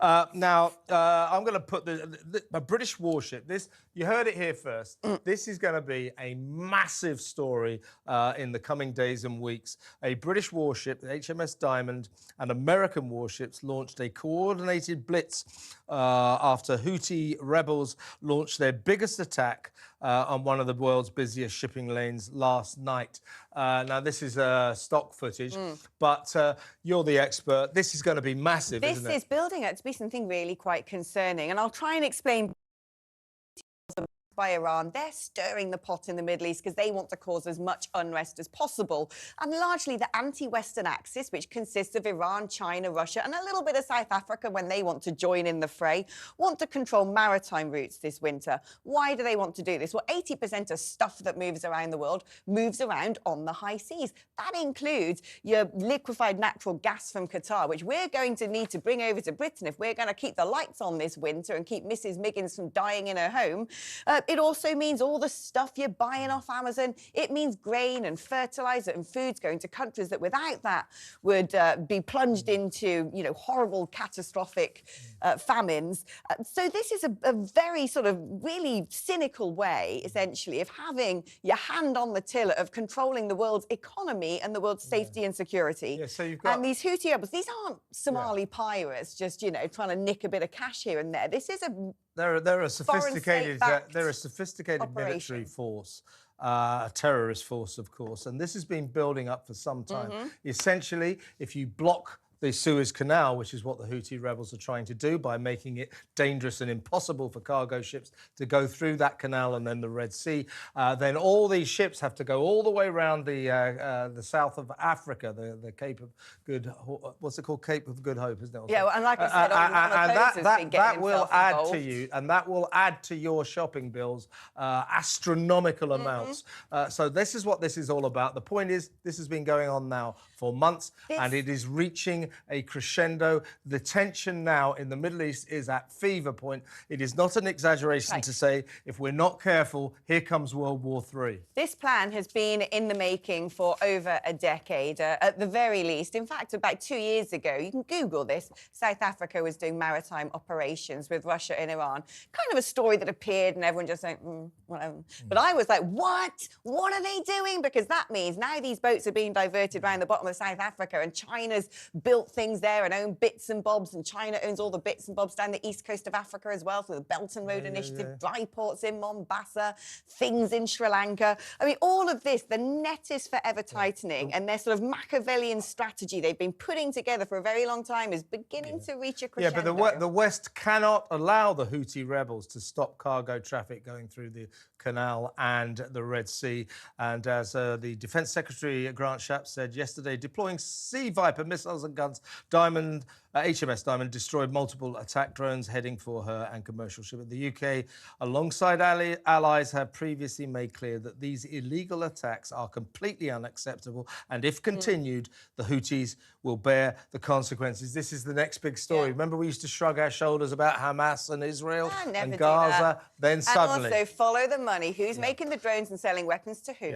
I'm going to put a British warship. You heard it here first. This is going to be a massive story in the coming days and weeks. A British warship, the HMS Diamond, and American warships launched a coordinated blitz after Houthi rebels launched their biggest attack on one of the world's busiest shipping lanes last night. Now, this is stock footage, but you're the expert. This is going to be massive, isn't it? This is building up to be something really quite concerning, and I'll try and explain. By Iran, they're stirring the pot in the Middle East because they want to cause as much unrest as possible. And largely the anti-Western axis, which consists of Iran, China, Russia, and a little bit of South Africa when they want to join in the fray, want to control maritime routes this winter. Why do they want to do this? Well, 80% of stuff that moves around the world moves around on the high seas. That includes your liquefied natural gas from Qatar, which we're going to need to bring over to Britain if we're going to keep the lights on this winter and keep Mrs. Miggins from dying in her home. It also means all the stuff you're buying off Amazon. It means grain and fertilizer and foods going to countries that without that would be plunged into, you know, horrible, catastrophic famines. So this is a very sort of really cynical way, essentially, of having your hand on the tiller of controlling the world's economy and the world's safety and security. Yeah, so you've got... And these Houthi rebels, these aren't Somali pirates just, you know, trying to nick a bit of cash here and there. This is a They're a sophisticated military force, a terrorist force, of course, and this has been building up for some time. Essentially, if you block the Suez Canal, which is what the Houthi rebels are trying to do by making it dangerous and impossible for cargo ships to go through that canal and then the Red Sea, then all these ships have to go all the way around the south of Africa, the Cape of Good, what's it called? Cape of Good Hope, isn't it? Yeah, well, and like I said, that will add to you, and that will add to your shopping bills astronomical amounts. So this is what this is all about. The point is, this has been going on now for months, and it is reaching a crescendo. The tension now in the Middle East is at fever point. It is not an exaggeration to say, if we're not careful, here comes World War III. This plan has been in the making for over a decade, at the very least. In fact, about 2 years ago, you can Google this, South Africa was doing maritime operations with Russia and Iran. Kind of a story that appeared and everyone just went, whatever. But I was like, what? What are they doing? Because that means now these boats are being diverted around the bottom of South Africa, and China's built things there and own bits and bobs, and China owns all the bits and bobs down the east coast of Africa as well, through the Belt and Road Initiative, dry ports in Mombasa, things in Sri Lanka. I mean, all of this, the net is forever tightening, and their sort of Machiavellian strategy they've been putting together for a very long time is beginning to reach a crescendo. Yeah, but the West cannot allow the Houthi rebels to stop cargo traffic going through the canal and the Red Sea. And as the Defence Secretary Grant Shapps said yesterday, deploying Sea Viper missiles and guns, HMS Diamond destroyed multiple attack drones heading for her and commercial ship. The UK, alongside allies, have previously made clear that these illegal attacks are completely unacceptable, and if continued, the Houthis will bear the consequences. This is the next big story. Remember, we used to shrug our shoulders about Hamas and Israel and Gaza. Then suddenly... And also follow the money. Who's making the drones and selling weapons to who?